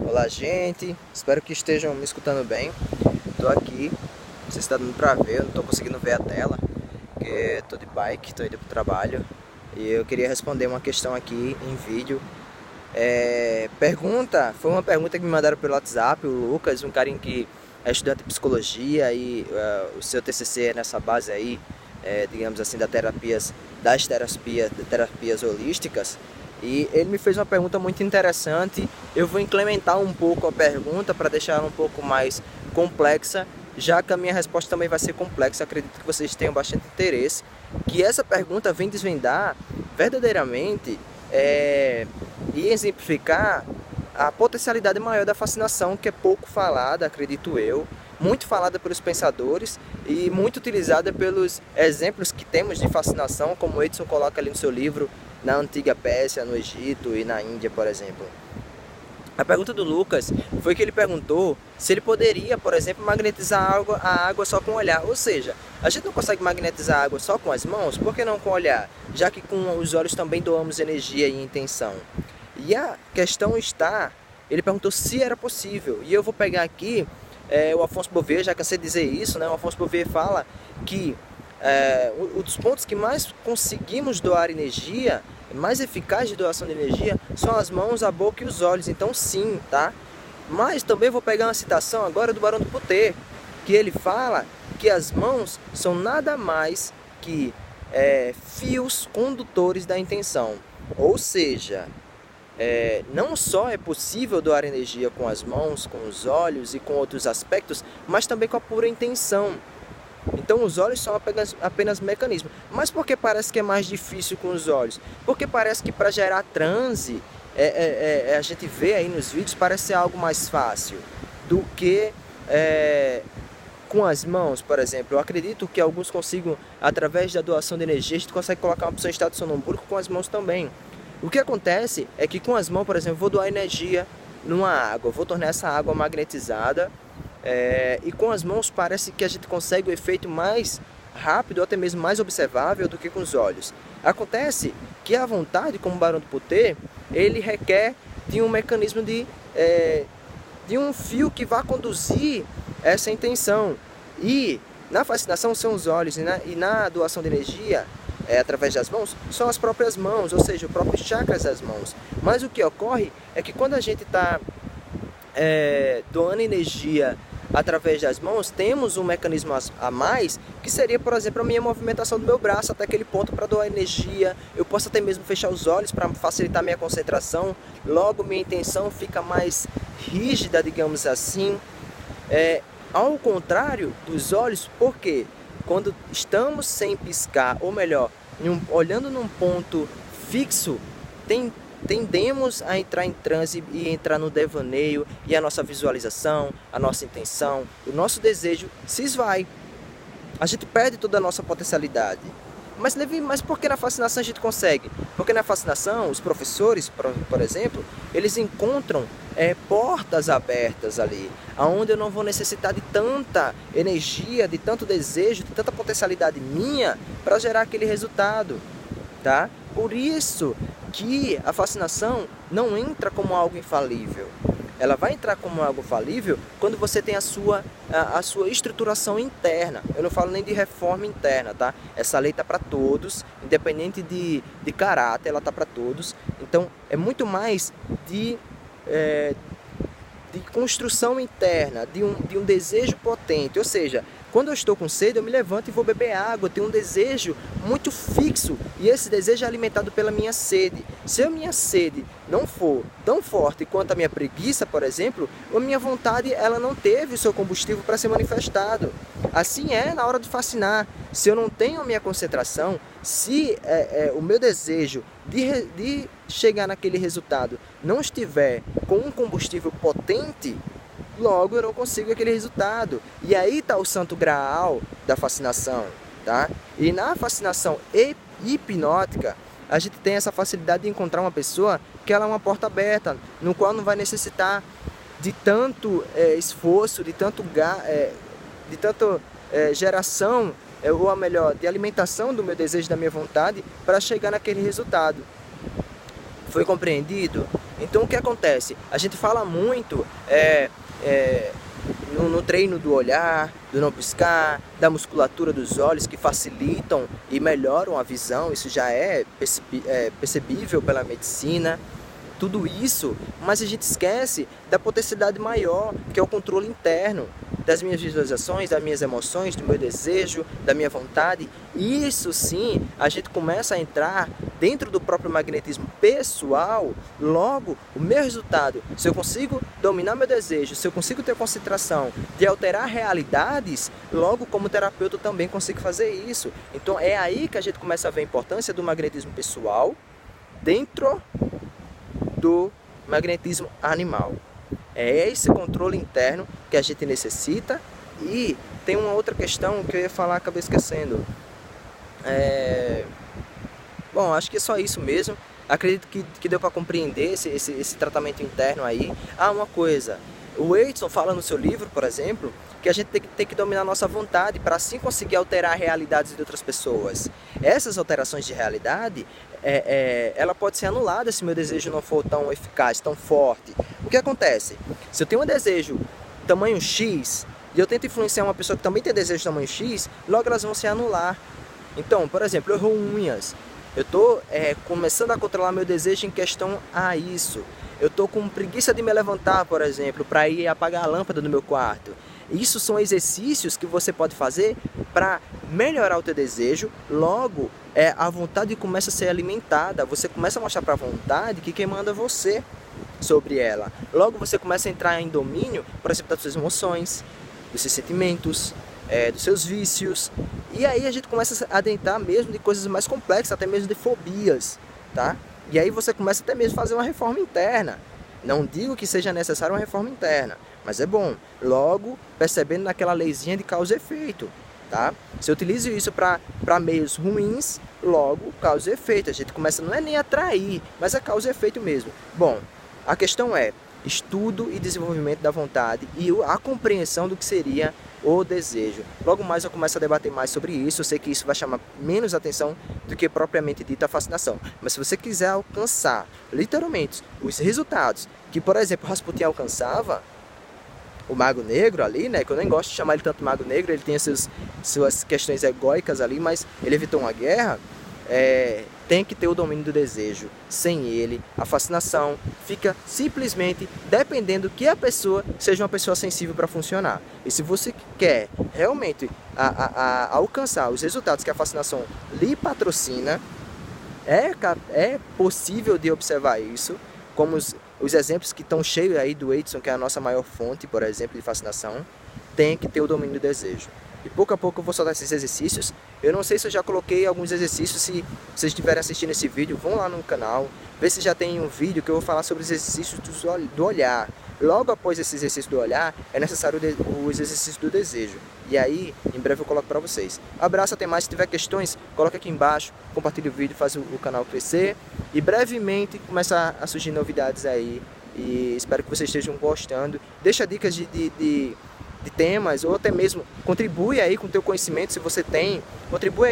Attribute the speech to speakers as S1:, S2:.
S1: Olá, gente. Espero que estejam me escutando bem. Tô aqui, não sei se está dando pra ver, eu não tô conseguindo ver a tela, porque tô de bike, tô indo pro trabalho. E eu queria responder uma questão aqui em vídeo. Foi uma pergunta que me mandaram pelo WhatsApp, o Lucas, um carinha que é estudante de psicologia e o seu TCC é nessa base aí, digamos assim, das terapias holísticas. E ele me fez uma pergunta muito interessante. Eu vou incrementar um pouco a pergunta para deixar ela um pouco mais complexa, já que a minha resposta também vai ser complexa. Acredito que vocês tenham bastante interesse. Que essa pergunta vem desvendar verdadeiramente e exemplificar a potencialidade maior da fascinação, que é pouco falada, acredito eu, muito falada pelos pensadores e muito utilizada pelos exemplos que temos de fascinação, como Edson coloca ali no seu livro, na antiga Pérsia, no Egito e na Índia, por exemplo. A pergunta do Lucas foi que ele perguntou se ele poderia, por exemplo, magnetizar a água só com o olhar. Ou seja, a gente não consegue magnetizar a água só com as mãos, por que não com o olhar? Já que com os olhos também doamos energia e intenção. E a questão está, ele perguntou se era possível. E eu vou pegar aqui o Afonso Bovero, já cansei de dizer isso, né? O Afonso Bovero fala que um dos pontos que mais conseguimos doar energia, mais eficaz de doação de energia, são as mãos, a boca e os olhos. Então sim, tá? Mas também vou pegar uma citação agora do Barão do Puter, que ele fala que as mãos são nada mais que fios condutores da intenção. Ou seja, não só é possível doar energia com as mãos, com os olhos e com outros aspectos, mas também com a pura intenção. Então os olhos são apenas mecanismos. Mas por que parece que é mais difícil com os olhos? Porque parece que para gerar transe, a gente vê aí nos vídeos, parece ser algo mais fácil do que com as mãos, por exemplo. Eu acredito que alguns consigam, através da doação de energia, a gente consegue colocar uma pessoa em estado sonambúlico com as mãos também. O que acontece é que com as mãos, por exemplo, eu vou doar energia numa água, eu vou tornar essa água magnetizada, e com as mãos parece que a gente consegue o efeito mais rápido, ou até mesmo mais observável do que com os olhos. Acontece que a vontade, como o Barão do Puter, ele requer de um mecanismo de um fio que vá conduzir essa intenção. E na fascinação são os olhos, e na doação de energia, através das mãos, são as próprias mãos, ou seja, os próprios chakras das mãos. Mas o que ocorre é que quando a gente está doando energia através das mãos, temos um mecanismo a mais, que seria, por exemplo, a minha movimentação do meu braço até aquele ponto para doar energia. Eu posso até mesmo fechar os olhos para facilitar minha concentração, logo minha intenção fica mais rígida, digamos assim. Ao contrário dos olhos, porque quando estamos sem piscar, ou melhor, olhando num ponto fixo, tendemos a entrar em transe e entrar no devaneio, e a nossa visualização, a nossa intenção, o nosso desejo se esvai. A gente perde toda a nossa potencialidade. Mas, Levi, mas por que na fascinação a gente consegue? Porque na fascinação, os professores, por exemplo, eles encontram portas abertas ali, onde eu não vou necessitar de tanta energia, de tanto desejo, de tanta potencialidade minha para gerar aquele resultado, tá? Por isso que a fascinação não entra como algo infalível. Ela vai entrar como algo falível quando você tem a sua estruturação interna. Eu não falo nem de reforma interna, tá? Essa lei está para todos, independente de caráter, ela está para todos. Então, é muito mais de construção interna, de um desejo potente. Ou seja, quando eu estou com sede, eu me levanto e vou beber água. Eu tenho um desejo muito fixo e esse desejo é alimentado pela minha sede. Se a minha sede não for tão forte quanto a minha preguiça, por exemplo, a minha vontade ela não teve o seu combustível para ser manifestado. Assim é na hora de fascinar. Se eu não tenho a minha concentração, se o meu desejo de chegar naquele resultado não estiver com um combustível potente, logo eu não consigo aquele resultado. E aí está o santo graal da fascinação, tá? E na fascinação hipnótica, a gente tem essa facilidade de encontrar uma pessoa que ela é uma porta aberta, no qual não vai necessitar de tanto esforço, de tanto geração, ou a melhor, de alimentação do meu desejo, da minha vontade, para chegar naquele resultado. Foi compreendido? Então o que acontece? A gente fala muito no treino do olhar, do não piscar, da musculatura dos olhos que facilitam e melhoram a visão, isso já é percebível pela medicina. Tudo isso, mas a gente esquece da potencialidade maior, que é o controle interno das minhas visualizações, das minhas emoções, do meu desejo, da minha vontade. Isso sim, a gente começa a entrar dentro do próprio magnetismo pessoal. Logo, o meu resultado, se eu consigo dominar meu desejo, se eu consigo ter concentração de alterar realidades, logo como terapeuta eu também consigo fazer isso. Então é aí que a gente começa a ver a importância do magnetismo pessoal dentro do magnetismo animal. É esse controle interno que a gente necessita. E tem uma outra questão que eu ia falar, acabei esquecendo. Bom, acho que é só isso mesmo. Acredito que deu para compreender esse tratamento interno aí. Uma coisa, o Edson fala no seu livro, por exemplo, que a gente tem que dominar a nossa vontade para assim conseguir alterar realidades de outras pessoas. Essas alterações de realidade, ela pode ser anulada se meu desejo não for tão eficaz, tão forte. O que acontece? Se eu tenho um desejo tamanho X e eu tento influenciar uma pessoa que também tem desejo tamanho X, logo elas vão se anular. Então, por exemplo, eu erro unhas. Eu estou começando a controlar meu desejo em questão a isso. Eu estou com preguiça de me levantar, por exemplo, para ir apagar a lâmpada do meu quarto. Isso são exercícios que você pode fazer para melhorar o teu desejo. Logo, a vontade começa a ser alimentada. Você começa a mostrar para a vontade que quem manda é você sobre ela. Logo, você começa a entrar em domínio, por exemplo, das suas emoções, dos seus sentimentos, dos seus vícios. E aí a gente começa a adentrar mesmo de coisas mais complexas, até mesmo de fobias, tá? E aí você começa até mesmo a fazer uma reforma interna. Não digo que seja necessária uma reforma interna, mas é bom. Logo, percebendo naquela leizinha de causa e efeito, tá? Se eu utilizo isso para meios ruins, logo causa e efeito. A gente começa, não é nem atrair, mas é causa e efeito mesmo. Bom, a questão é estudo e desenvolvimento da vontade e a compreensão do que seria o desejo. Logo mais eu começo a debater mais sobre isso. Eu sei que isso vai chamar menos atenção do que propriamente dita a fascinação. Mas se você quiser alcançar, literalmente, os resultados que, por exemplo, Rasputin alcançava, o Mago Negro ali, né, que eu nem gosto de chamar ele tanto Mago Negro, ele tem suas questões egóicas ali, mas ele evitou uma guerra, tem que ter o domínio do desejo. Sem ele, a fascinação fica simplesmente dependendo que a pessoa seja uma pessoa sensível para funcionar. E se você quer realmente alcançar os resultados que a fascinação lhe patrocina, é possível de observar isso, como os exemplos que estão cheios aí do Edson, que é a nossa maior fonte, por exemplo, de fascinação. Tem que ter o domínio do desejo. E pouco a pouco eu vou soltar esses exercícios. Eu não sei se eu já coloquei alguns exercícios. Se vocês estiverem assistindo esse vídeo, vão lá no canal, vê se já tem um vídeo que eu vou falar sobre os exercícios do olhar. Logo após esse exercício do olhar, é necessário os exercícios do desejo. E aí, em breve eu coloco para vocês. Abraço, até mais. Se tiver questões, coloca aqui embaixo, compartilha o vídeo, faz o canal crescer. E brevemente começar a surgir novidades aí. E espero que vocês estejam gostando. Deixa dicas de temas, ou até mesmo contribui aí com o teu conhecimento, se você tem, contribui